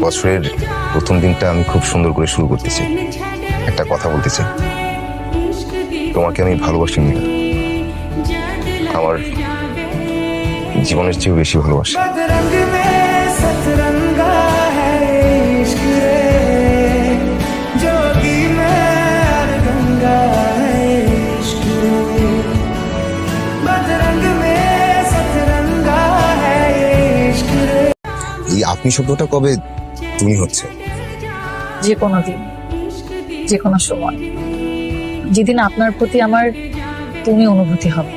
বছরের প্রথম দিনটা আমি খুব সুন্দর করে শুরু করতেছি। একটা কথা বলতে চাই, তোমাকে আমি ভালোবাসি মিনা, আমার জীবনের চেয়েও বেশি ভালোবাসি। এই আপনি শব্দটা কবে তুমি হচ্ছে? যে কোনো দিন, যে কোনো সময়, যেদিন আপনার প্রতি আমার তুমি অনুভূতি হবে।